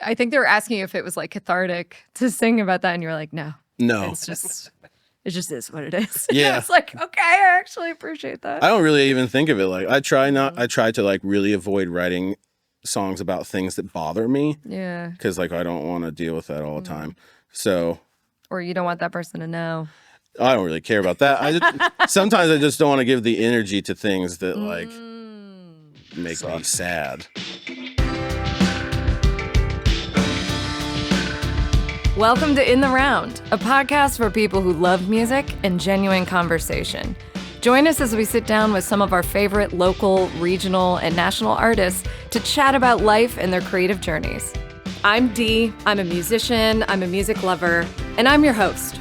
I think they were asking you if it was like cathartic to sing about that, and you're like, no. It just is what it is. Yeah. It's like, okay, I actually appreciate that. I don't really even think of it like I try to like really avoid writing songs about things that bother me. Yeah. Because like I don't want to deal with that all the time. So. Or you don't want that person to know. I don't really care about that. Sometimes I just don't want to give the energy to things that like make me sad. Welcome to In the Round, a podcast for people who love music and genuine conversation. Join us as we sit down with some of our favorite local, regional, and national artists to chat about life and their creative journeys. I'm Dee, I'm a musician, I'm a music lover, and I'm your host.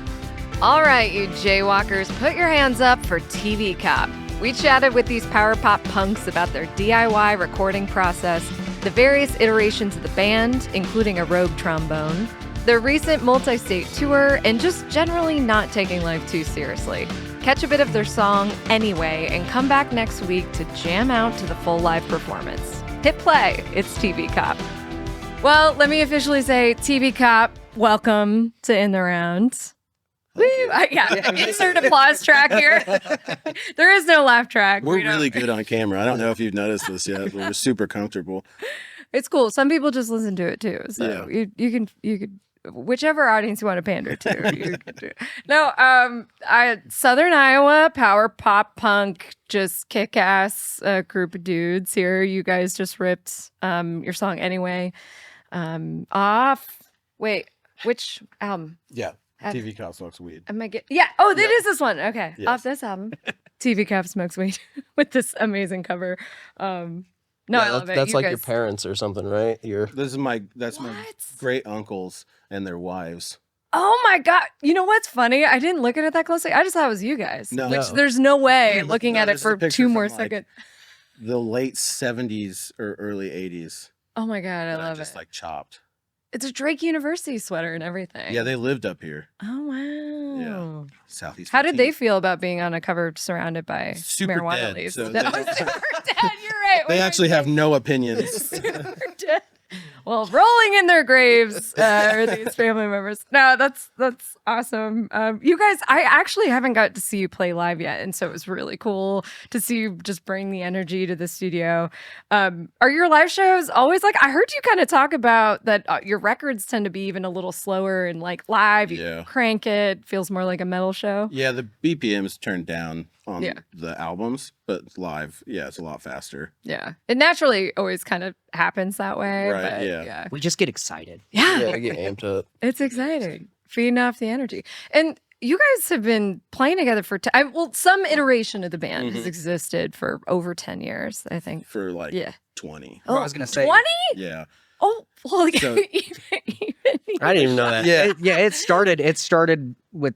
All right, you jaywalkers, put your hands up for TV Cop. We chatted with these power pop punks about their DIY recording process, the various iterations of the band, including a rogue trombone, their recent multi-state tour, and just generally not taking life too seriously. Catch a bit of their song Anyway and come back next week to jam out to the full live performance. Hit play. It's TV Cop. Well, let me officially say, TV Cop, welcome to In the Round. Woo! Insert applause track here. There is no laugh track. We're really good on camera. I don't know if you've noticed this yet, but we're super comfortable. It's cool. Some people just listen to it too. So yeah. you can whichever audience you want to pander to. You can do it. No, Southern Iowa, power pop punk, just kick-ass group of dudes here. You guys just ripped your song Anyway off. Wait, which album? Yeah. TV Cop Smokes Weed. Am I it is this one. Okay. Yes. Off this album. TV Cop Smokes Weed with this amazing cover. No, I love it. That's like your parents or something, right? That's my great uncles and their wives. Oh my God. You know what's funny? I didn't look at it that closely. I just thought it was you guys. No. Which there's no way looking at it for 2 more seconds. The late 70s or early 80s. Oh my God, I love it. Just like chopped. It's a Drake University sweater and everything. Yeah, they lived up here. Oh, wow. Yeah. Southeast. How did they feel about being on a cover surrounded by super marijuana dead, leaves? So super dead. You're right. They actually have no opinions. Super dead. Well, rolling in their graves are these family members. No, that's awesome. You guys, I actually haven't got to see you play live yet, and so it was really cool to see you just bring the energy to the studio. Are your live shows always like? I heard you kind of talk about that. Your records tend to be even a little slower, and like live, you crank it, feels more like a metal show. Yeah, the BPM's turned down on the albums, but live, it's a lot faster. Yeah, it naturally always kind of happens that way. Right, but yeah. We just get excited. Yeah, I get amped up. It's exciting. Feeding off the energy. And you guys have been playing together for, some iteration of the band has existed for over 10 years, I think. For 20. Oh, I was going to say. 20? Yeah. Oh, well, So, I didn't even know that. Yeah. It started with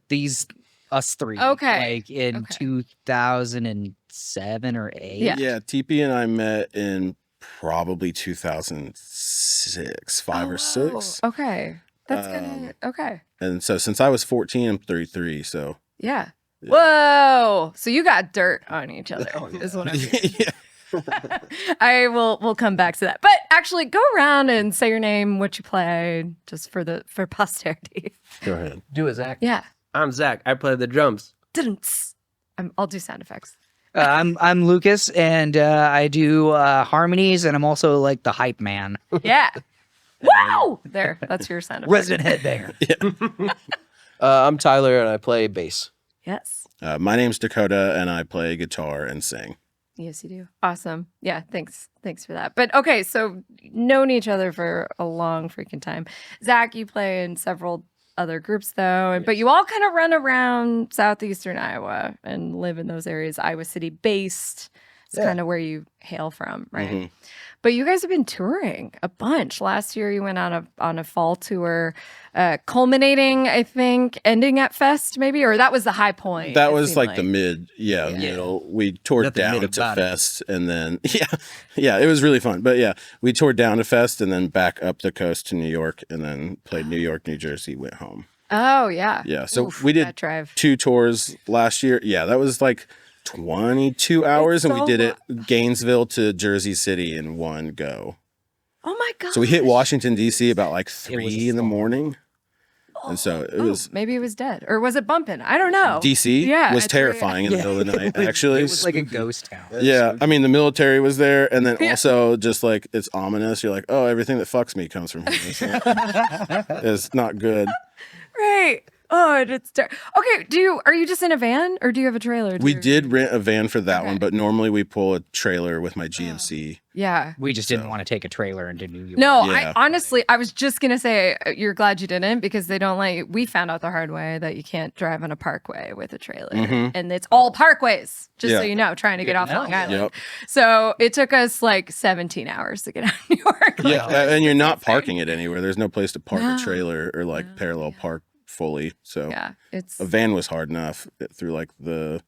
us three. Okay. Like in 2007 or 8. Yeah, TP and I met in probably 2006, 5 or 6. Okay. That's good. Okay. And so since I was 14, I'm 33, so. Yeah. Whoa. So you got dirt on each other is what I'm we'll come back to that. But actually go around and say your name, what you played, just for posterity. Go ahead. Do it, Zach. Yeah. I'm Zach. I play the drums. I'll do sound effects. I'm Lucas, and I do harmonies, and I'm also like the hype man. Yeah. Wow! There, that's your sound effect. Resident headbanger. Yeah. I'm Tyler, and I play bass. Yes. My name's Dakota, and I play guitar and sing. Yes, you do. Awesome. Yeah, thanks for that. But okay, so known each other for a long freaking time. Zach, you play in several other groups though, but you all kind of run around southeastern Iowa and live in those areas, Iowa City based. It's kind of where you hail from, right? Mm-hmm. But you guys have been touring a bunch. Last year you went on a fall tour, culminating, I think, ending at Fest maybe, or that was the high point. That was like the middle. We toured down to Fest and then, it was really fun. But we toured down to Fest and then back up the coast to New York and then played New York, New Jersey, went home. Oh, yeah. Yeah, so we did 2 tours last year. Yeah, that was like 22 hours, and we did it Gainesville to Jersey City in one go. Oh my god! So we hit Washington D.C. about like 3 in the morning. And so it was. Maybe it was dead, or was it bumping? I don't know. DC was terrifying in the middle of the night. Actually, it was like a ghost town. Yeah, I mean the military was there, and then also just like it's ominous. You're like, oh, everything that fucks me comes from here. So it's not good. Right. Oh, it's okay. Are you just in a van, or do you have a trailer? We did rent a van for that one, but normally we pull a trailer with my GMC. Yeah. We just didn't want to take a trailer into New York. No, I honestly, I was just gonna say you're glad you didn't, because they don't let you. We found out the hard way that you can't drive on a parkway with a trailer, and it's all parkways. Just so you know, trying to get off Long Island. Yep. So it took us like 17 hours to get out of New York. Yeah, and you're not parking it anywhere. There's no place to park a trailer or like parallel park fully. So it's a van was hard enough through like the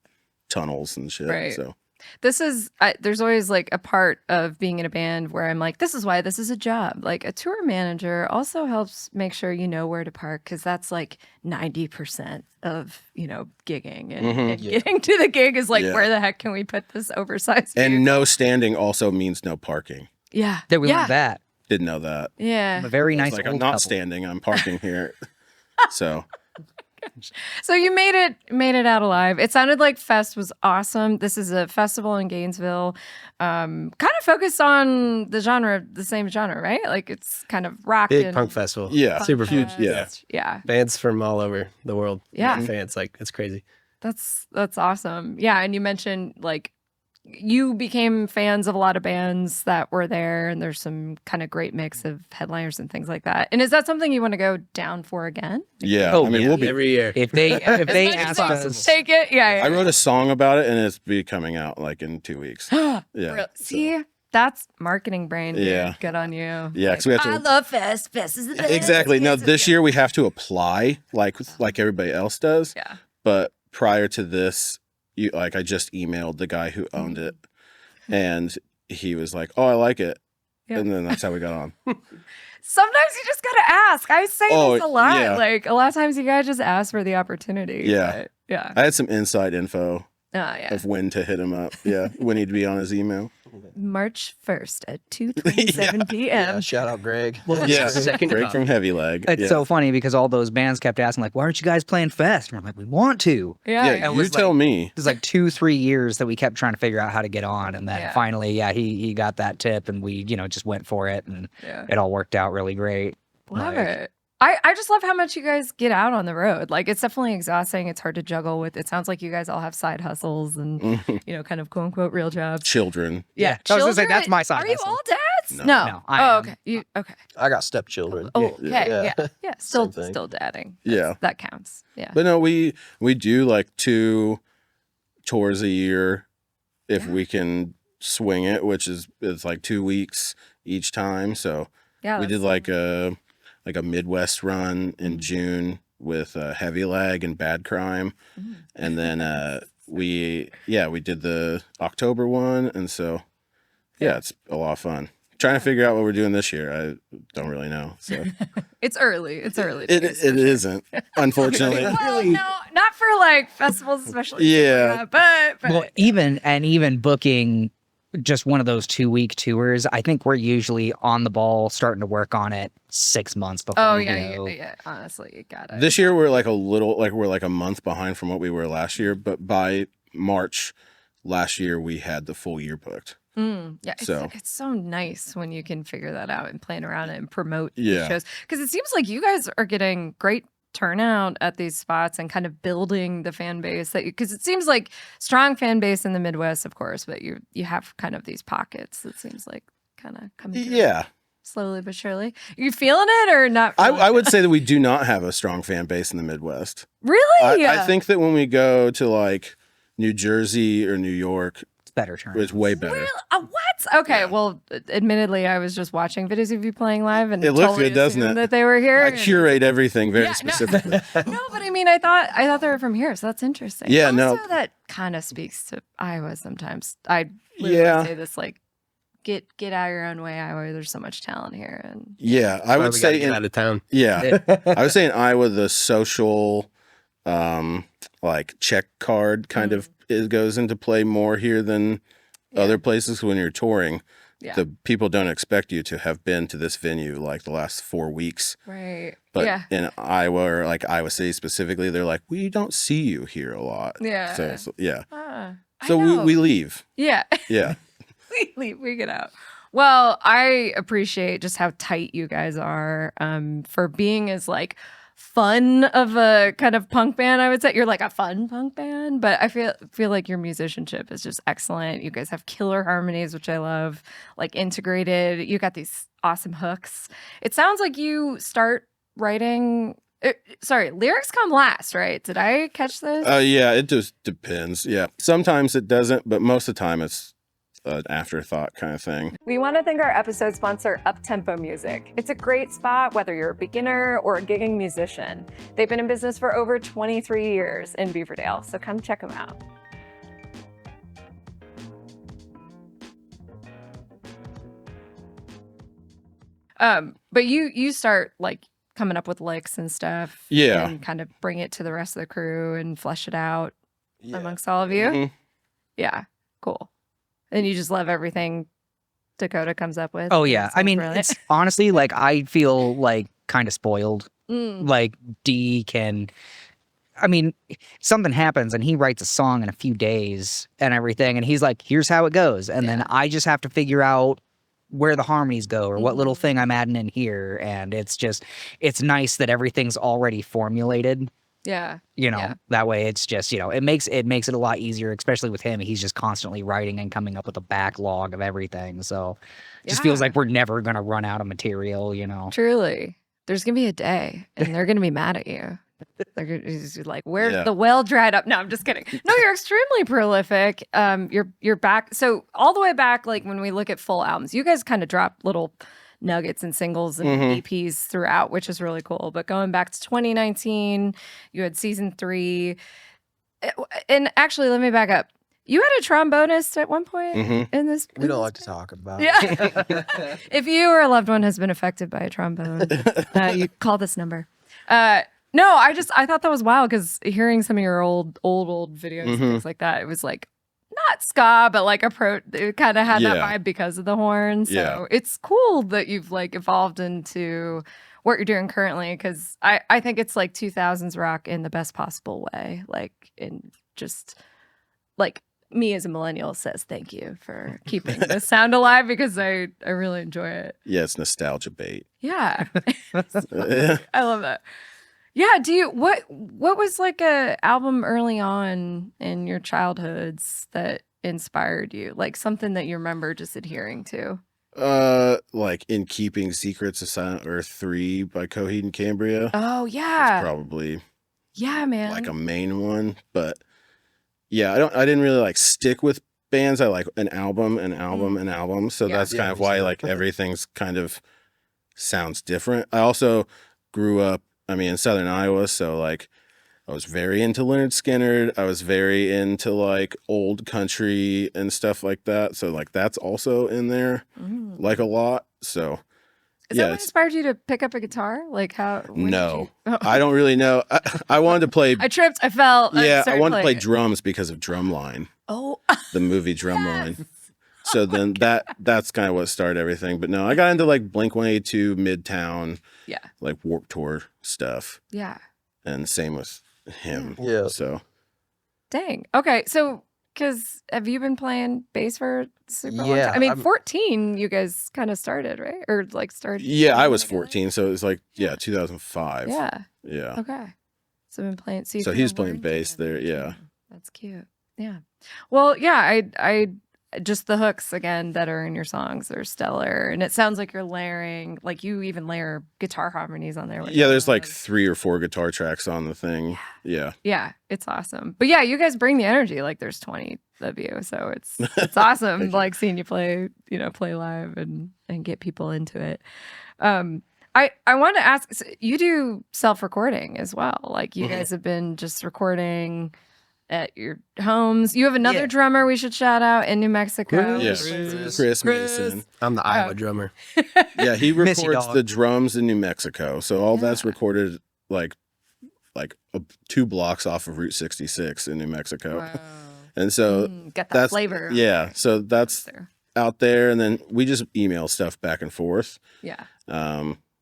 tunnels and shit. Right. So this is there's always like a part of being in a band where I'm like, this is why this is a job. Like a tour manager also helps make sure you know where to park, because that's like 90% of gigging and getting to the gig is like, where the heck can we put this oversized vehicle? And no standing also means no parking. Yeah. That we learned that. Didn't know that. Yeah. I'm a very nice. It's like old I'm not couple. standing. I'm parking here. So. So you made it out alive. It sounded like Fest was awesome. This is a festival in Gainesville, kind of focused on the same genre, right? Like it's kind of rock. Big and punk festival. Yeah. Super huge. Yeah. Bands from all over the world. Yeah. Fans. Like, it's crazy. That's awesome. Yeah. And you mentioned like you became fans of a lot of bands that were there, and there's some kind of great mix of headliners and things like that. And is that something you want to go down for again? Yeah. Oh, I mean, yeah. we'll be Every year. If they As ask much as us, take it. Yeah. I wrote a song about it, and it's be coming out like in 2 weeks. Yeah. See, that's marketing brain. Dude. Yeah. Good on you. Yeah, because we have to. I love Fest. Fest is the best. Exactly. No, this year we have to apply like everybody else does. Yeah. But prior to this, I just emailed the guy who owned it, and he was like, "Oh, I like it," and then that's how we got on. Sometimes you just gotta ask. I say this a lot. yeah. Like a lot of times you gotta just ask for the opportunity. Yeah. But, yeah. I had some inside info Yeah. of when to hit him up. Yeah, when he'd be on his email. March 1st at 2:27 p.m. Yeah, shout out Greg. Yeah, Second Greg cup. from Heavy Leg. it's so funny because all those bands kept asking like, "Why aren't you guys playing Fest?" And we're like, "We want to." Yeah. Yeah, It you was tell like- me. It was like 2-3 years that we kept trying to figure out how to get on, and then Yeah. finally, he got that tip, and we just went for it, and Yeah. it all worked out really great. Love Like, it. I just love how much you guys get out on the road. Like it's definitely exhausting. It's hard to juggle with. It sounds like you guys all have side hustles and kind of quote unquote real jobs. Children. Yeah, I was gonna say, Children? that's my side Are you hustle. all dads? No. No. No, I am. Okay. You okay? I got stepchildren. Oh, okay. Yeah. Still Same thing. dadding. Yeah. That counts. Yeah. But no, we do like 2 tours a year if we can swing it, which is it's like 2 weeks each time. So Yeah. we did like a Midwest run in June with Heavy Leg and Bad Crime, and then we did the October one, and so it's a lot of fun. Trying to figure out what we're doing this year. I don't really know. So It's early. It's early. it isn't, unfortunately. Well, no, not for like festivals, especially. Yeah. But Well, even booking just one of those 2-week tours, I think we're usually on the ball, starting to work on it 6 months before. oh we yeah, go. yeah. Honestly, you got it. This year we're like a month behind from what we were last year, but by March last year we had the full year booked. Yeah, So- it's so nice when you can figure that out and plan around it and promote Yeah. shows, because it seems like you guys are getting great turnout at these spots and kind of building the fan base because it seems like strong fan base in the Midwest, of course, but you have kind of these pockets that seems like kind of coming through Yeah. slowly but surely. You feeling it or not? I would say that we do not have a strong fan base in the Midwest. Really? I think that when we go to like New Jersey or New York, It's better turn. it's way better. Really? What? Okay, well, admittedly, I was just watching videos of you playing live, and It looks totally good, doesn't assumed it? that they were here. I and- curate everything very Yeah, no. specifically. No, but I mean, I thought they were from here, so that's interesting. Yeah, also, no. that kind of speaks to Iowa sometimes. I literally say this like, get out of your own way, Iowa. There's so much talent here, and Yeah, I would say get out of town. yeah, I would say in Iowa the social, like check card kind of goes into play more here than other places when you're touring. the people don't expect you to have been to this venue like the last 4 weeks. Right. But in Iowa, or like Iowa City specifically, they're like, we don't see you here a lot. Yeah. So yeah. So we leave. Yeah. Yeah. We leave. We get out. Well, I appreciate just how tight you guys are for being as like fun of a kind of punk band. I would say you're like a fun punk band, but I feel like your musicianship is just excellent. You guys have killer harmonies, which I love, like integrated. You got these awesome hooks. It sounds like you start writing. Lyrics come last, right? Did I catch this? Yeah, it just depends. Yeah, sometimes it doesn't, but most of the time it's an afterthought kind of thing. We want to thank our episode sponsor, Uptempo Music. It's a great spot whether you're a beginner or a gigging musician. They've been in business for over 23 years in Beaverdale, so come check them out. But you start like coming up with licks and stuff. Yeah. And kind of bring it to the rest of the crew and flesh it out amongst all of you. Mm-hmm. Yeah, cool. And you just love everything Dakota comes up with. Oh yeah. I mean, brilliant. it's honestly like I feel like kind of spoiled. Like D can, I mean, something happens and he writes a song in a few days and everything. And he's like, here's how it goes. And then I just have to figure out where the harmonies go or what little thing I'm adding in here. And it's nice that everything's already formulated. Yeah. That way it's just, it makes it a lot easier, especially with him. He's just constantly writing and coming up with a backlog of everything. So it just feels like we're never going to run out of material, Truly. There's going to be a day and they're going to be mad at you. They're gonna be like, where's the well dried up? No, I'm just kidding. No, you're extremely prolific. You're back. So all the way back, like when we look at full albums, you guys kind of drop little nuggets and singles and EPs throughout, which is really cool. But going back to 2019, you had season 3. And actually, let me back up. You had a trombonist at one point in this. We don't like to talk about it. Yeah. If you or a loved one has been affected by a trombone, you call this number. No, I thought that was wild because hearing some of your old videos and things like that, it was like not ska, but like it kind of had that vibe because of the horn. So it's cool that you've like evolved into what you're doing currently, because I think it's like 2000s rock in the best possible way. Like in just like me as a millennial says thank you for keeping this sound alive because I really enjoy it. Yeah, it's nostalgia bait. Yeah. I love that. Yeah, what was like a album early on in your childhoods that inspired you? Like something that you remember just adhering to? Like In Keeping Secrets of Silent Earth 3 by Coheed and Cambria. Oh yeah. That's probably man. Like a main one. But yeah, I didn't really like stick with bands. I like an album. So that's kind of why like everything's kind of sounds different. I also grew up in Southern Iowa, so like I was very into Lynyrd Skynyrd. I was very into like old country and stuff like that. So like that's also in there like a lot. So is that what inspired you to pick up a guitar? Like how? No, I don't really know. I wanted to play. I tripped. I fell. I wanted to play drums because of Drumline. Oh, the movie Drumline. So then that's kind of what started everything. But no, I got into like Blink-182, Midtown, like Warped Tour stuff. Yeah. And same with him. Yeah. So. Dang. Okay. So, because have you been playing bass for super long time? I mean, 14, you guys kind of started, right? Or like started? Yeah, I was 14. So it was like, 2005. Yeah. Yeah. Okay. So I've been playing. So he was playing bass there. Yeah. That's cute. Yeah. Well, yeah, I just the hooks again that are in your songs are stellar, and it sounds like you're layering, like you even layer guitar harmonies on there. Yeah, there's like 3 or 4 guitar tracks on the thing. Yeah, it's awesome. But yeah, you guys bring the energy. Like there's 20 of you, so it's awesome. Like seeing you play live and get people into it. I want to ask, so you do self-recording as well. Like you guys have been just recording at your homes. You have another drummer we should shout out in New Mexico. Chris Mason. I'm the Iowa drummer. Yeah, he records the drums in New Mexico. So all that's recorded like 2 blocks off of Route 66 in New Mexico. Wow. And so get that flavor. Yeah, so that's out there, and then we just email stuff back and forth. Yeah.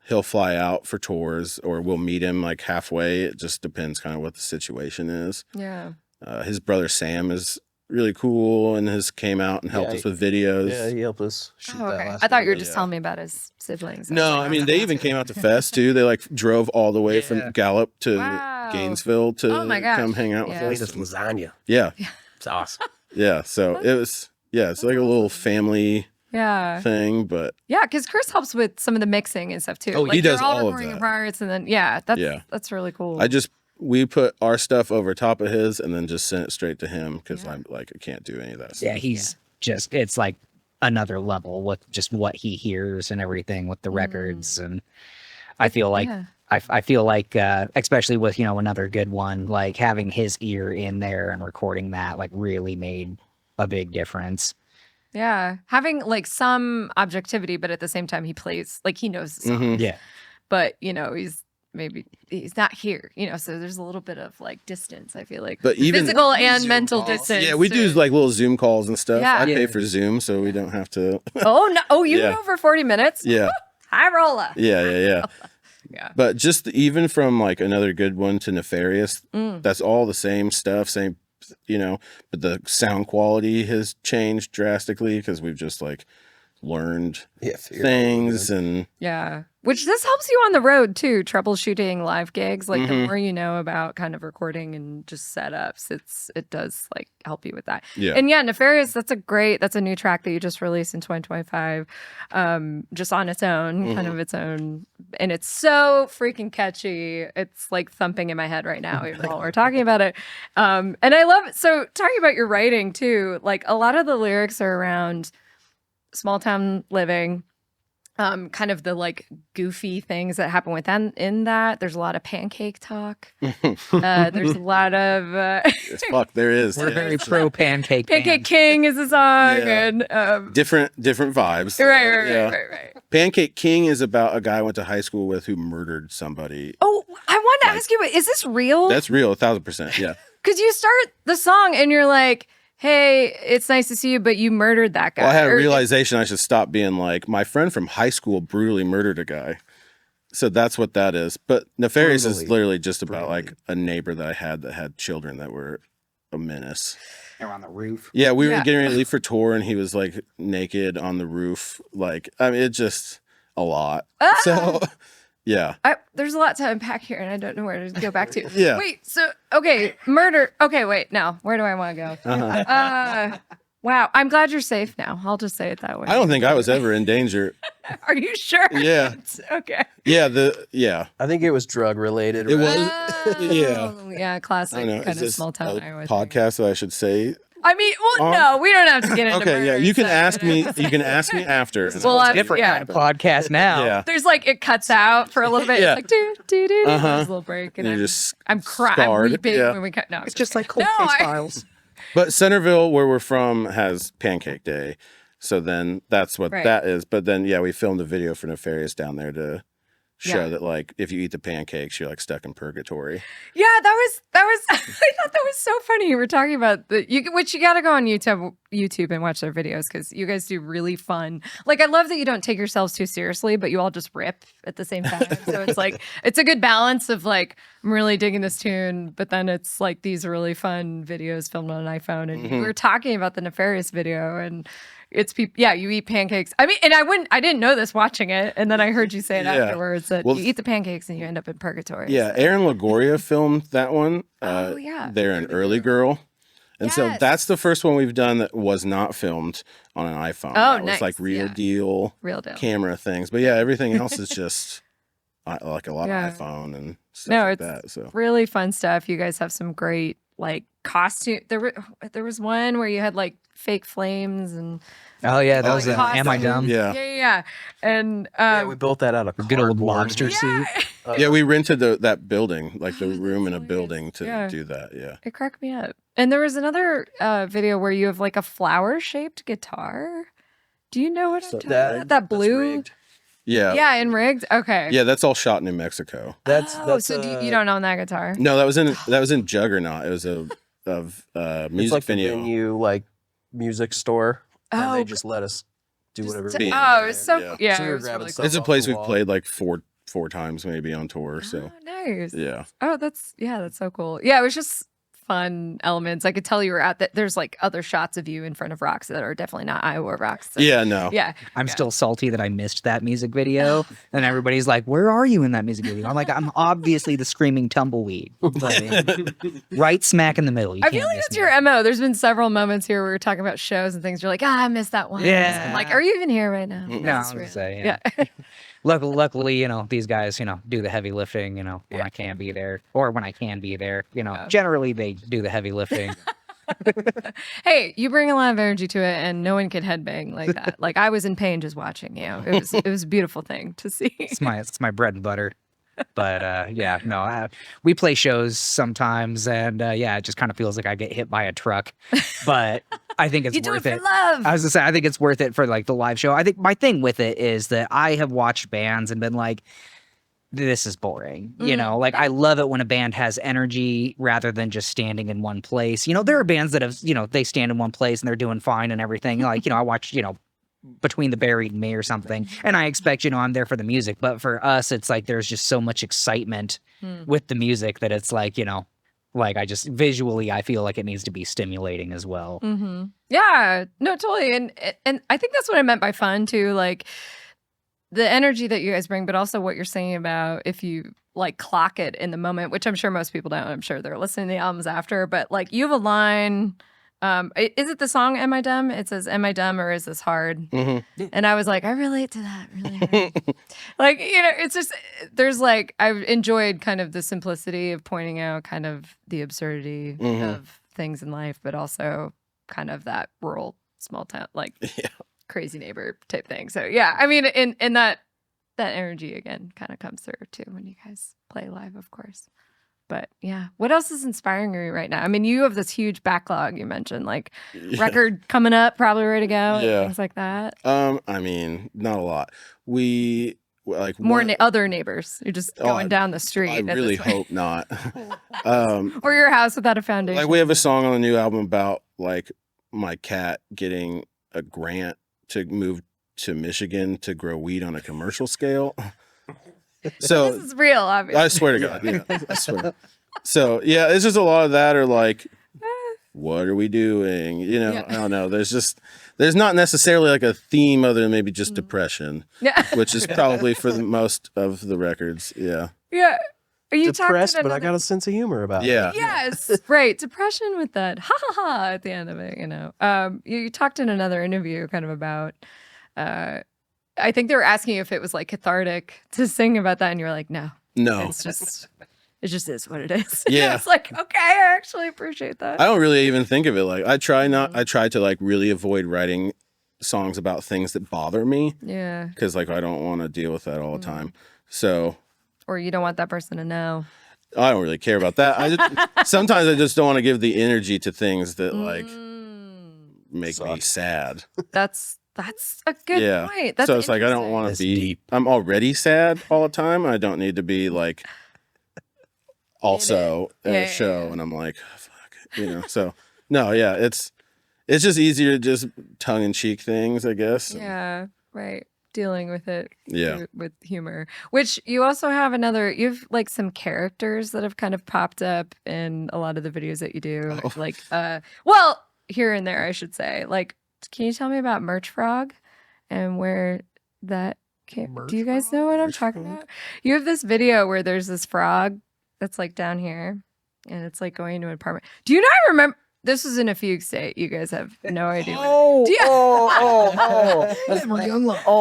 He'll fly out for tours, or we'll meet him like halfway. It just depends kind of what the situation is. Yeah. His brother Sam is really cool and has came out and helped us with videos. Yeah, he helped us shoot that last I thought you were video. just telling me about his siblings. No, I mean, they even came out to Fest too. They like drove all the way from Gallup to Gainesville to come hang out with us. Made us lasagna. Yeah. It's awesome. Yeah. So it was, it's like a little family thing, but because Chris helps with some of the mixing and stuff too. Oh, like, he does you're all of recording that. parts, and then that's really cool. We put our stuff over top of his and then just sent it straight to him because I'm like, I can't do any of that stuff. Yeah, he's just, it's like another level with just what he hears and everything with the records. And I feel like, I feel like, especially with, another good one, like having his ear in there and recording that, like really made a big difference. Yeah. Having like some objectivity, but at the same time, he plays, like he knows the song. Yeah. But, he's not here, so there's a little bit of like distance, I feel like. But even physical and mental distance. Yeah, we do like little Zoom calls and stuff. Yeah. I pay for Zoom so we don't have to. Oh, no. Oh, you went over 40 minutes? Yeah. Hi, Rolla. Yeah. Yeah. But just even from like another good one to Nefarious, that's all the same stuff, same, but the sound quality has changed drastically because we've just like learned things and which this helps you on the road too, troubleshooting live gigs. Like the more you know about kind of recording and just setups, it does like help you with that. And Nefarious, that's a new track that you just released in 2025, just on its own, kind of its own, and it's so freaking catchy. It's like thumping in my head right now even while we're talking about it. And I love it. So talking about your writing too, like a lot of the lyrics are around small town living, kind of the like goofy things that happen in that. There's a lot of pancake talk. There's a lot of there is. We're very pro pancake. Pancake King is a song, and different vibes. Right. Pancake King is about a guy I went to high school with who murdered somebody. Oh, I wanted to ask you, is this real? That's real, 1,000%. Yeah. Because you start the song and you're like, hey, it's nice to see you, but you murdered that guy. Well, I had a realization I should stop being like, my friend from high school brutally murdered a guy. So that's what that is. But Nefarious is literally just about like a neighbor that I had children that were a menace. They were on the roof. Yeah, we were getting ready to leave for tour and he was like naked on the roof. Like, I mean, it's just a lot. So, yeah. There's a lot to unpack here and I don't know where to go back to. Yeah. Wait, so, okay, murder. Okay, wait, now, where do I want to go? Wow, I'm glad you're safe now. I'll just say it that way. I don't think I was ever in danger. Are you sure? Yeah. Okay. Yeah, I think it was drug related. It was. Yeah, classic I know. kind Is of this small town a Iowa podcast that I should say? I mean, no, we don't have to get into Okay, yeah, you can murder ask me. stuff. You can ask me after. Well, It's a different kind of podcast now. Yeah. There's like it cuts out for a little bit. Yeah. It's like do. There's a little break, and You're I'm just I'm scarred. weeping Yeah. when we cut. No, It's just like Cold No, Case I- Files. But Centerville, where we're from, has Pancake Day, so then that's what Right. that is. But then, we filmed a video for Nefarious down there to show Yeah. that, like, if you eat the pancakes, you're like stuck in purgatory. Yeah, that was. I thought that was so funny. You were talking about which you got to go on YouTube and watch their videos because you guys do really fun. Like, I love that you don't take yourselves too seriously, but you all just rip at the same time. So it's like it's a good balance of like I'm really digging this tune, but then it's like these really fun videos filmed on an iPhone. And we were talking about the Nefarious video and. It's people. Yeah, you eat pancakes. I mean, and I didn't know this watching it, and then I heard you say it afterwards that you eat the pancakes and you end up in purgatory. Yeah, Aaron LaGoria filmed that one. Yeah. They're an early girl. And so that's the first one we've done that was not filmed on an iPhone. Oh, that nice. was like real deal camera things. But yeah, everything else is just like a lot of iPhone and stuff like that. So really fun stuff. You guys have some great like costume. There was one where you had like fake flames and Oh yeah, that was costume. Am I Dumb? Yeah. And we built that out of good old cardboard. lobster suit. yeah, we rented that building, like the room in a building to do that. Yeah. It cracked me up. And there was another video where you have like a flower-shaped guitar. Do you know what I'm talking about? That blue? Rigged. Yeah. Yeah, in rigged? Okay. Yeah, that's all shot in New Mexico. That's so you don't own that guitar? No, that was in Juggernaut. It was a it's music like venue. venue, like music store. And they just let us do whatever. Oh, it's so yeah. So we were It was grabbing really stuff It's a off place the we've wall. played like four times maybe on tour. So nice. yeah. Oh, that's so cool. Yeah, it was just fun elements. I could tell you were at that. There's like other shots of you in front of rocks that are definitely not Iowa rocks. So, Yeah, no. Yeah. I'm still salty that I missed that music video. And everybody's like, where are you in that music video? I'm like, I'm obviously the screaming tumbleweed. Like, right smack in the middle. You I can't feel like miss that's me. your MO. There's been several moments here where we're talking about shows and things. You're like, I missed that one. Yeah. I'm like, are you even here right now? No, Is I this was real? gonna say, Yeah. Luckily, these guys, do the heavy lifting, when I can't be there. Or when I can be there. Generally they do the heavy lifting. Hey, you bring a lot of energy to it, and no one could headbang like that. Like I was in pain just watching you. It was a beautiful thing to see. It's my bread and butter. But we play shows sometimes, and it just kind of feels like I get hit by a truck. But I think it's You do worth it for love. I was gonna say, I think it's worth it for like the live show. I think my thing with it is that I have watched bands and been like, this is boring. Like I love it when a band has energy rather than just standing in one place. There are bands that have, they stand in one place and they're doing fine and everything. Like, I watched, Between the Buried and Me or something. And I expect, I'm there for the music. But for us, it's like there's just so much excitement with the music that it's like, like I just visually, I feel like it needs to be stimulating as well. Mm-hmm. Yeah, no, totally. And I think that's what I meant by fun too. Like the energy that you guys bring, but also what you're saying about if you like clock it in the moment, which I'm sure most people don't. I'm sure they're listening to the albums after, but like you have a line. Is it the song Am I Dumb? It says, Am I dumb or is this hard? Mm-hmm. And I was like, I relate to that really hard. Like, it's just, there's like, I've enjoyed kind of the simplicity of pointing out kind of the absurdity of things in life, but also kind of that rural small town, like crazy neighbor type thing. So yeah, I mean, in that energy again kind of comes through too when you guys play live, of course. But yeah, what else is inspiring you right now? I mean, you have this huge backlog you mentioned, like record coming up, probably ready to go, and things like that. I mean, not a lot. We like more other neighbors. You're just going down the street. I really hope not. Or your house without a foundation. Like we have a song on the new album about like my cat getting a grant to move to Michigan to grow weed on a commercial scale. So this is real, obviously. I swear to God, yeah, I swear. So yeah, it's just a lot of that, or like, what are we doing? I don't know. There's not necessarily like a theme other than maybe just depression, which is probably for the most of the records. Yeah. Yeah. Are you depressed? But I got a sense of humor about it. Yes, right. Depression with that ha ha ha at the end of it. You talked in another interview kind of about. I think they were asking you if it was like cathartic to sing about that, and you're like, no, it just is what it is. Yeah, it's like, okay, I actually appreciate that. I don't really even think of it like I try to like really avoid writing songs about things that bother me. Yeah, because like I don't want to deal with that all the time. So, or you don't want that person to know. I don't really care about that. Sometimes I just don't want to give the energy to things that like make me sad. That's a good point. That's so it's like I don't want to be deep. I'm already sad all the time. I don't need to be like also at a show and I'm like, oh, fuck, So no, yeah, it's just easier to just tongue in cheek things, I guess. Yeah, right. Dealing with it with humor. Which you also have you've like some characters that have kind of popped up in a lot of the videos that you do. Oh. Like well, here and there I should say. Like, can you tell me about Merch Frog and where that came? Do you guys know what I'm talking about? You have this video where there's this frog that's like down here and it's like going into an apartment. Do you not remember? This was in a fugue state. You guys have no idea. Oh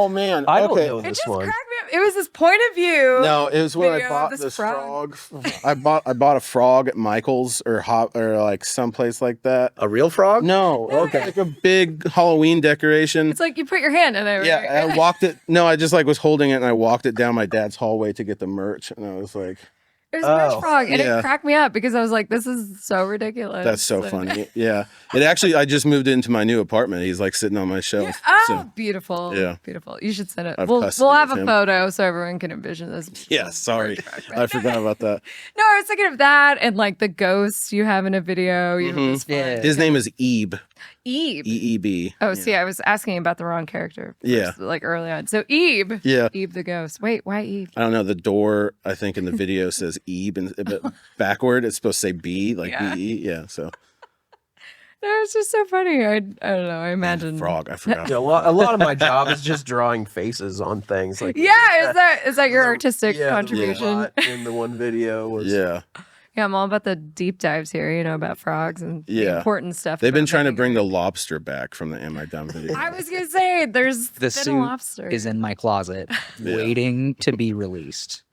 man. I don't know It this just one. cracked me up. It was this point of view. No, it was when I video bought of this frog. I bought a frog at Michael's or like someplace like that. A real frog? No, okay, like a big Halloween decoration. It's like you put your hand in it. Right? Yeah, I walked it. No, I just like was holding it and I walked it down my dad's hallway to get the merch, and I was like, It was Merch Frog, and yeah. it cracked me up because I was like, "This is so ridiculous." That's so funny. Yeah, it actually. I just moved into my new apartment. He's like sitting on my shelf. Yeah. Oh, so, beautiful. Yeah, beautiful. You should send it. I've We'll custody have of a him. photo so everyone can envision this. Yeah, sorry, I forgot about that. No, I was thinking of that and like the ghosts you have in a video. You have this fun- His name is Ebe. Ebe. EEB. Oh, see, I was asking about the wrong character. First, like early on. So Ebe. Yeah. Ebe the ghost. Wait, why Ebe? I don't know. The door, I think in the video says Ebe, but backward it's supposed to say B, like B-E. Yeah, so. That was just so funny. I don't know. I imagine Frog. I forgot. Yeah, a lot of my job is just drawing faces on things. Like is that your artistic contribution? In the one video was Yeah. Yeah, I'm all about the deep dives here, about frogs and the important stuff. They've been trying to bring the lobster back from the Am I Dumb video. I was going to say, there's The been suit a lobster. is in my closet, waiting to be released.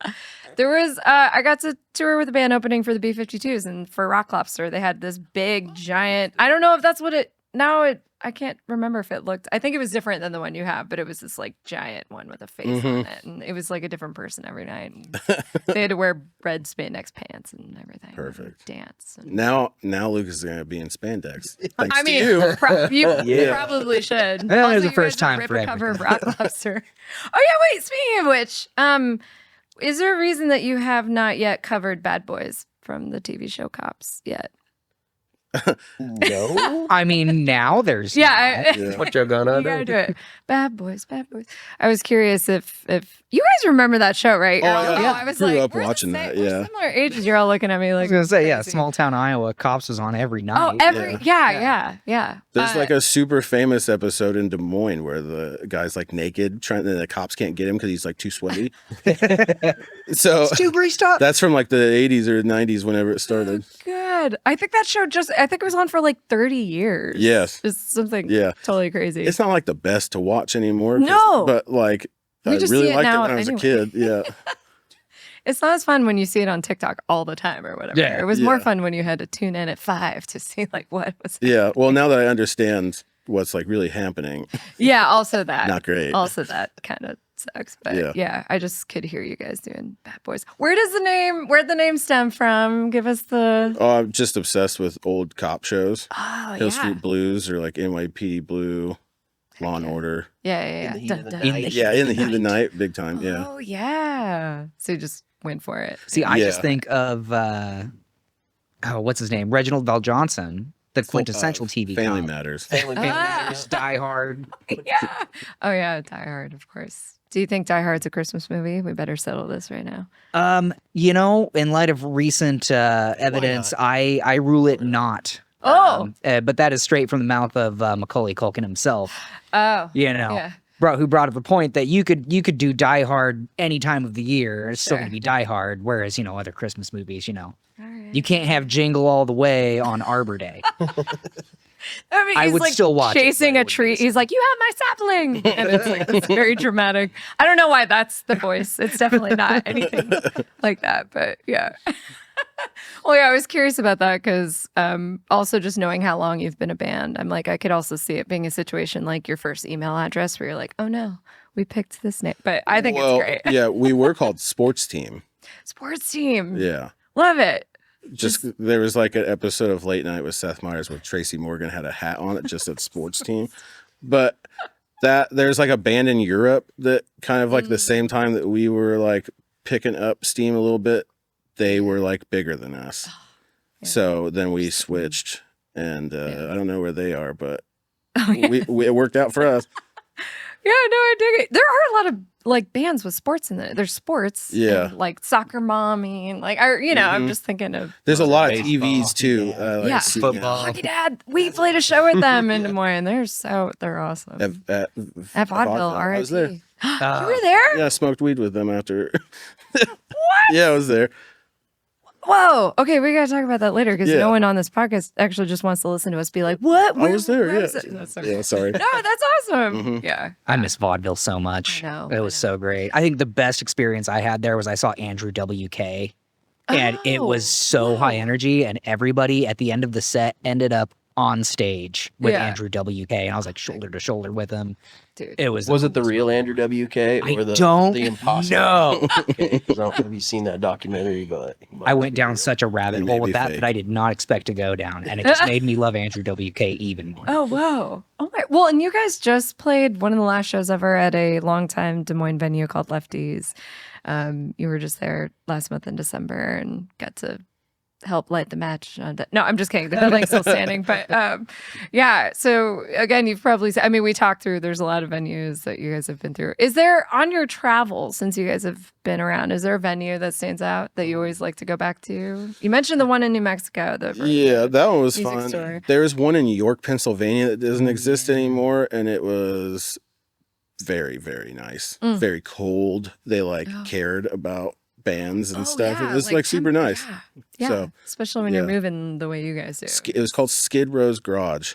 There was, I got to tour with a band opening for the B-52s, and for Rock Lobster, they had this big, giant, I don't know if that's what I can't remember if it looked, I think it was different than the one you have, but it was this like giant one with a face on it, and it was like a different person every night. And they had to wear red spandex pants and everything. Perfect. And dance. And... Now Lucas is going to be in spandex. Thanks I mean, to you. you probably should. Well, Also, it's the you first guys time rip for a cover of everything. Rock Lobster. Oh yeah, wait. Speaking of which, is there a reason that you have not yet covered Bad Boys from the TV show Cops yet? no. I mean, now there's What you gonna You gotta do it. Bad Boys, Bad Boys. I was curious if you guys remember that show, right? Oh, yeah. I was Grew like, up we're the watching same- that, we're yeah. similar ages. You're all looking at me I like. was gonna say, crazy. small town Iowa, Cops was on every night. Oh, yeah. There's like a super famous episode in Des Moines where the guy's like naked, and the cops can't get him because he's like too sweaty. So too greased up. that's from like the 80s or 90s, whenever it started. Good. I think that show I think it was on for like 30 years. Yes. Just something totally crazy. It's not like the best to watch anymore. No. But like, We I just really see it liked it now when I was anyway. a kid. Yeah. It's not as fun when you see it on TikTok all the time or whatever. Yeah. It was more fun when you had to tune in at 5 to see like what was. Yeah. Well, now that I understand what's like really happening, Yeah, also that. not great. Also that kind of sucks. But yeah, I just could hear you guys doing Bad Boys. Where'd the name stem from? Give us the. Oh, I'm just obsessed with old cop shows. Oh, Hill yeah. Street Blues or like NYPD Blue, Law and Order. Yeah. In the heat of the Dun, night. dun. Yeah, in the heat of the night, big time. Yeah. Oh, yeah. So you just went for it. See, I just Yeah. think of what's his name? Reginald Val Johnson, the quintessential TV Family cop. Matters. Family Matters, Die Hard. Yeah. Oh, yeah. Die Hard, of course. Do you think Die Hard's a Christmas movie? We better settle this right now. In light of recent evidence, I rule it not. Oh. But that is straight from the mouth of Macaulay Culkin himself. Oh. Yeah. Who brought up the point that you could do Die Hard any time of the year. It's still Sure. going to be Die Hard, whereas, other Christmas movies, All right. you can't have Jingle All the Way on Arbor Day. I mean, I he's would like still watch it, chasing but I a wouldn't tree. listen. He's like, "You have my sapling," and it's like it's very dramatic. I don't know why that's the voice. It's definitely not anything like that. But yeah. Well, yeah, I was curious about that because also just knowing how long you've been a band, I'm like, I could also see it being a situation like your first email address where you're like, "Oh no, we picked this name." But I think it's great. Yeah, we were called Sports Team. Sports team, Yeah. love it. Just there was like an episode of Late Night with Seth Meyers where Tracy Morgan had a hat on it, just said Sports Team. But there's like a band in Europe that kind of like the same time that we were like picking up steam a little bit, they were like bigger than us. So then we switched, and I don't know where they are, but it worked out for us. Yeah, no, I dig it. There are a lot of like bands with sports in it. There's sports, Yeah. and, like Soccer Mommy, and like I'm just thinking of There's a lot of Baseball, TVs too. Yeah. Football. Hockey Dad. We played a show with them in Des Moines. They're awesome. At Vaudeville, I was there. RIP. You were there? Yeah, I smoked weed with them after. What? Yeah, I was there. Whoa. Okay, we gotta talk about that later because Yeah. no one on this podcast actually just wants to listen to us be like, "What? I was there. where Yeah. was it?" That's okay. Yeah, sorry. No, that's awesome. Mhm. Yeah. I miss vaudeville so much. I know, It I was know. so great. I think the best experience I had there was I saw Andrew WK. And it was so high energy, and everybody at the end of the set ended up on stage with Yeah. Andrew WK, and I was like shoulder to shoulder with him. Dude. It was Was it the real Andrew WK I or the don't imposter? know. Okay, 'cause I don't know if you've seen that documentary, but I went down such a rabbit It hole may with be that fake. that I did not expect to go down, and it just made me love Andrew WK even more. Oh, whoa. Oh, my. Well, and you guys just played one of the last shows ever at a longtime Des Moines venue called Lefties. You were just there last month in December and got to help light the match. No, I'm just kidding. The building's still standing. But yeah, so again, you've probably, I mean, we talked through, there's a lot of venues that you guys have been through. Is there, on your travels, since you guys have been around, is there a venue that stands out that you always like to go back to? You mentioned the one in New Mexico. Yeah, that one was fun. Store. There was one in York, Pennsylvania that doesn't exist anymore, and it was very, very nice. Very cold. They cared about bands and stuff. Yeah, it was super nice. Yeah. So, especially when you're moving the way you guys do. It was called Skid Row's Garage.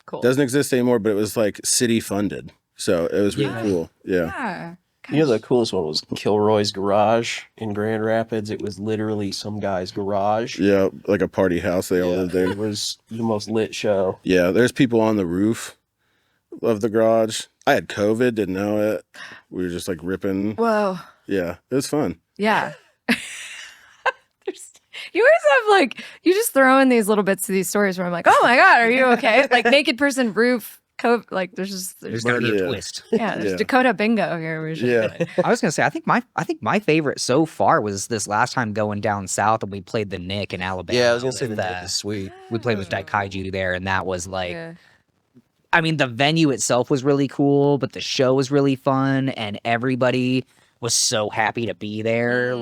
Cool. Doesn't exist anymore, but it was city funded. So it was really cool. Yeah. You know, the coolest one was Kilroy's Garage in Grand Rapids. It was literally some guy's garage. Yeah, like a party house. They all lived there. It was the most lit show. Yeah, there's people on the roof of the garage. I had COVID, didn't know it. We were just ripping. Whoa. Yeah, it was fun. Yeah. You always have you just throw in these little bits to these stories where I'm like, oh my God, are you okay? Naked person roof. There's gotta be a twist. Yeah, there's Dakota bingo here. I was gonna say, I think my favorite so far was this last time going down south and we played the Nick in Alabama. Yeah, I was gonna say the Nick is sweet. We played with Daikaiju there, and that was I mean, the venue itself was really cool, but the show was really fun, and everybody was so happy to be there.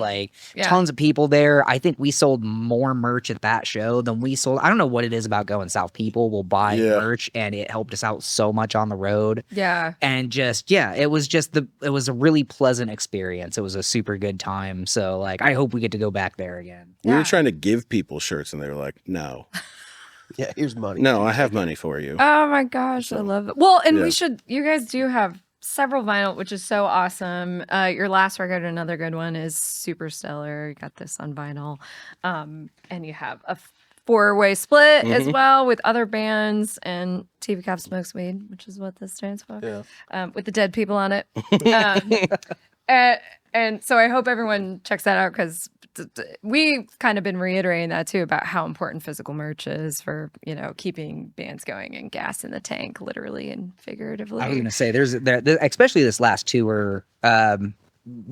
Tons of people there. I think we sold more merch at that show than we sold. I don't know what it is about going south. People will buy merch, and it helped us out so much on the road. Yeah. And it was a really pleasant experience. It was a super good time. So I hope we get to go back there again. We were trying to give people shirts, and they were like, no. Yeah, here's money. No, I have money for you. Oh my gosh, I love it. Well, and you guys do have several vinyl, which is so awesome. Your last record, another good one, is Super Stellar. You got this on vinyl. And you have a 4-way split as well with other bands, and TV Cop Smokes Weed, which is what this stands for. Yeah. With the dead people on it. And so I hope everyone checks that out, because we've kind of been reiterating that too, about how important physical merch is for, keeping bands going and gas in the tank, literally and figuratively. I was going to say, there's especially this last tour.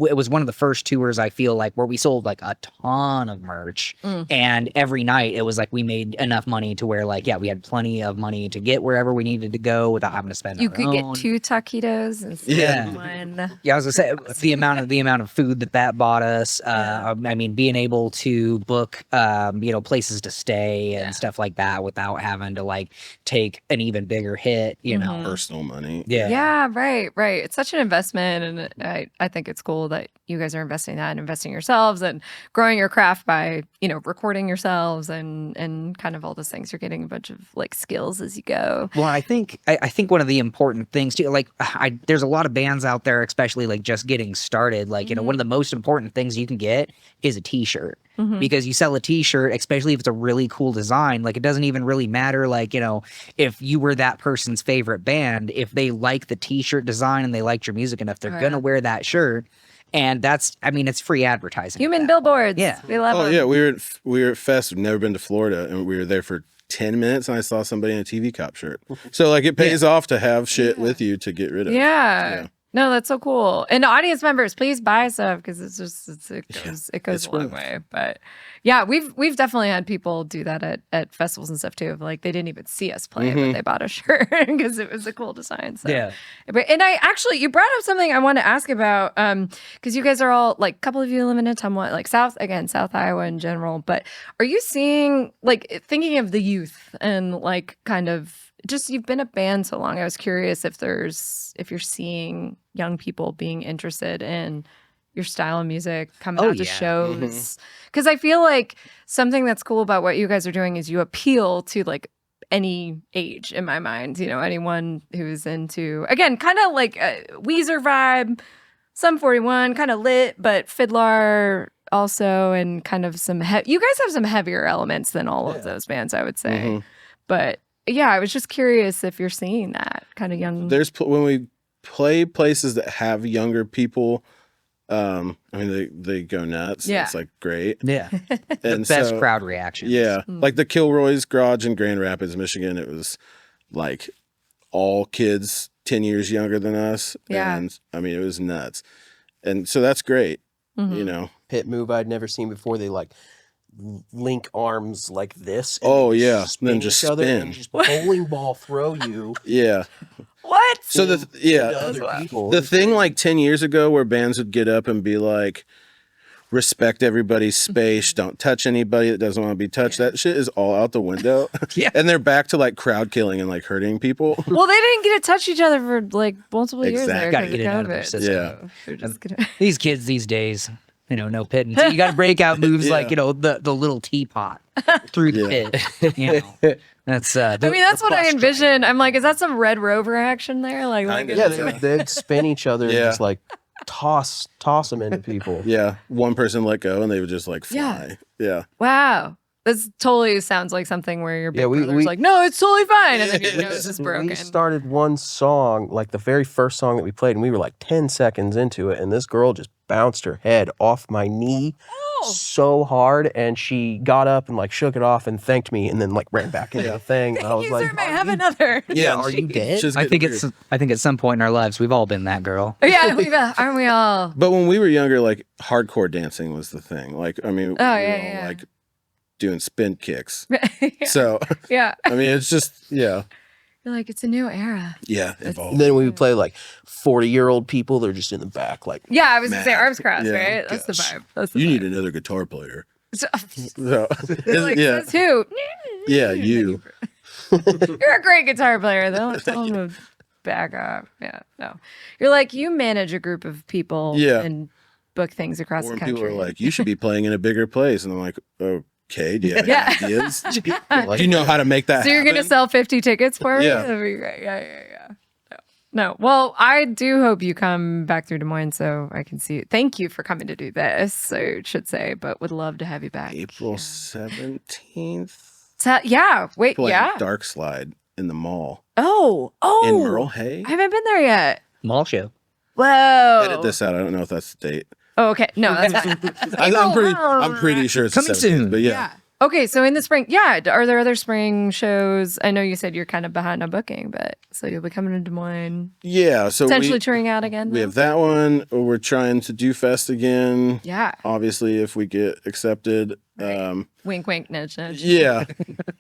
It was one of the first tours, I feel where we sold a ton of merch, and every night it was we made enough money to where we had plenty of money to get wherever we needed to go without having to spend. You could get 2 taquitos instead of 1. Yeah, I was gonna say the amount of food that bought us. I mean, being able to book places to stay and stuff like that without having to take an even bigger hit. Personal money. Yeah, right. It's such an investment, and I think it's cool that you guys are investing that and investing yourselves and growing your craft by recording yourselves and kind of all those things. You're getting a bunch of skills as you go. Well, I think one of the important things too, there's a lot of bands out there, especially just getting started. One of the most important things you can get is a t-shirt. Because you sell a t-shirt, especially if it's a really cool design, it doesn't even really matter, if you were that person's favorite band, if they like the t-shirt design and they liked your music enough, they're going to wear that shirt. And it's free advertising. Human billboards. Yeah. We love them. Oh, yeah. We were at Fest. We've never been to Florida, and we were there for 10 minutes, and I saw somebody in a TV Cop shirt. So, it pays off to have shit with you to get rid of. Yeah. No, that's so cool. And audience members, please buy stuff, because it goes a long way. But yeah, we've definitely had people do that at festivals and stuff too. They didn't even see us play, but they bought a shirt because it was a cool design. So. Yeah. And you brought up something I want to ask about, because you guys are all a couple of you live in Ottumwa, South Iowa in general. But are you seeing thinking of the youth and kind of just, you've been a band so long, I was curious if you're seeing young people being interested in your style of music, coming out to shows. Because I feel something that's cool about what you guys are doing is you appeal to any age, in my mind. Anyone who's into, again, kind of Weezer vibe, Sum 41, kind of lit, but fiddler also, and kind of some you guys have some heavier elements than all of those bands, I would say. But yeah, I was just curious if you're seeing that kind of young. When we play places that have younger people, they go nuts. Yeah. It's great. Yeah. And the best crowd reactions. Yeah. The Kilroy's Garage in Grand Rapids, Michigan, it was all kids 10 years younger than us. Yeah. And it was nuts. And so that's great. Pit move I'd never seen before. link arms like this. And and then just spin. And just bowling ball throw you. Yeah. What? So the thing like 10 years ago where bands would get up and be like, respect everybody's space, don't touch anybody that doesn't want to be touched. That shit is all out the window. Yeah. And they're back to like crowd killing and like hurting people. Well, they didn't get to touch each other for like multiple years there. Exactly. Gotta get it out of their system. Yeah. They're just gonna... These kids these days, no pitting. So you got to break out moves like, the little teapot through the pit. That's I mean, that's what I envision. I'm like, is that some Red Rover action there? They'd spin each other and just like toss them into people. Yeah. One person let go and they would just like fly. Yeah. Wow. This totally sounds like something where your big brother's like, no, it's totally fine. And then your nose is broken. We started one song, like the very first song that we played, and we were like 10 seconds into it, and this girl just bounced her head off my knee so hard, and she got up and like shook it off and thanked me, and then like ran back into the thing. And I was like, I have another. Yeah. Are you dead? I think at some point in our lives we've all been that girl. Yeah, aren't we all? But when we were younger, like hardcore dancing was the thing. Like, I mean, like doing spin kicks. So, yeah. I mean, it's just, You're like, it's a new era. Yeah, evolved. And then we would play like 40-year-old people. They're just in the back, like, Yeah, I was going to say arms crossed, Yeah. right? That's the vibe. You need another guitar player. So, So, like, says who? Yeah, you. You're a great guitar player, though. Tell him to back off. Yeah, no. You're like, you manage a group of people and book things across the country. People are like, you should be playing in a bigger place. And I'm like, okay, do you have any ideas? Do you know how to make that So you're going to sell 50 tickets for me? Yeah. That'd be great. Yeah. No. Well, I do hope you come back through Des Moines so I can see you. Thank you for coming to do this, I should say, but would love to have you back. April 17th. Wait, Dark Slide in the mall. Oh. In Merle Hay? I haven't been there yet. Mall show. Whoa. Edit this out. I don't know if that's the date. Oh, okay. No, that's fine. I'm pretty sure it's coming soon. But yeah. Okay, so in the spring, are there other spring shows? I know you said you're kind of behind on booking, but so you'll be coming to Des Moines. Yeah, so potentially touring out again. We have that one. We're trying to do Fest again. Yeah. Obviously, if we get accepted. Right. Wink, wink, nudge, nudge. Yeah,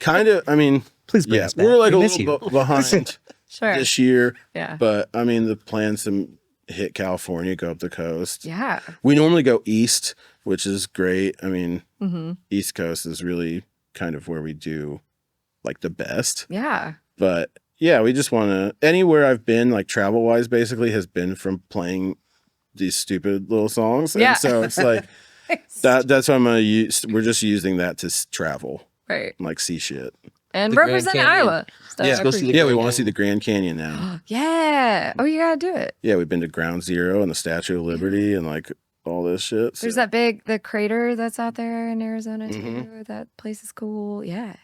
kind of. I mean, please bring us back. We're like we a miss little behind this year. Yeah, but I mean, the plans to hit California, go up the coast. Yeah, we normally go east, which is great. I mean, East Coast is really kind of where we do like the best. Yeah. But yeah, we just want to, anywhere I've been, like travel wise, basically has been from playing these stupid little songs. And so it's like, that's what I'm going to use. We're just using that to travel. Right. Like see shit. And represent Iowa. Yeah, we want to see the Grand Canyon now. Yeah. Oh, you got to do it. Yeah, we've been to Ground Zero and the Statue of Liberty and like all this shit. There's that the crater that's out there in Arizona too. That place is cool. Yeah.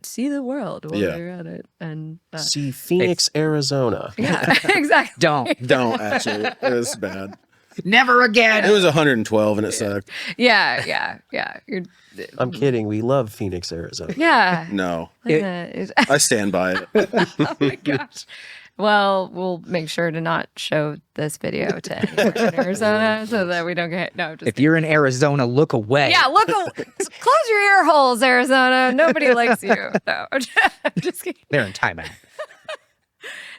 See the world while you're at it. And see Phoenix, Arizona. Yeah, exactly. Don't actually. It was bad. Never again. It was 112 and it sucked. Yeah. I'm kidding. We love Phoenix, Arizona. Yeah. No. I stand by it. Oh my gosh. Well, we'll make sure to not show this video to anyone in Arizona so that we don't get If you're in Arizona, look away. Yeah, close your ear holes, Arizona. Nobody likes you. No, I'm just kidding. They're in timeout.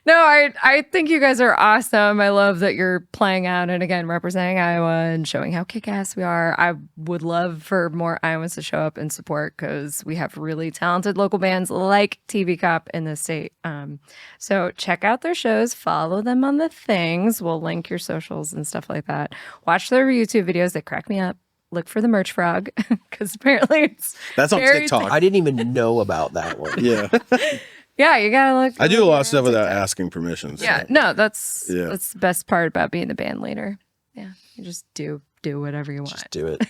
No, I think you guys are awesome. I love that you're playing out and again representing Iowa and showing how kick-ass we are. I would love for more Iowans to show up and support because we have really talented local bands like TV Cop in the state. So check out their shows, follow them on the things. We'll link your socials and stuff like that. Watch their YouTube videos. They crack me up. Look for the merch frog because apparently that's on TikTok. I didn't even know about that one. Yeah. Yeah, you gotta look. I do a lot of stuff without asking permission. So. Yeah, no, that's the best part about being the band leader. Yeah, you just do whatever you want. Just do it.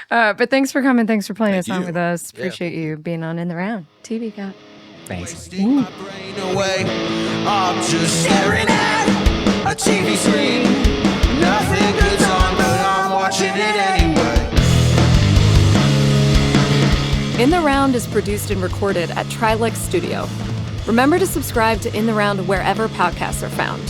But thanks for coming. Thanks for playing a song with us. Appreciate you being on In the Round. TV Cop. Thanks. My brain away. I'm just staring at a TV screen. Nothing good's on, but I'm watching it anyway. In the Round is produced and recorded at Trilix Studio. Remember to subscribe to In the Round wherever podcasts are found.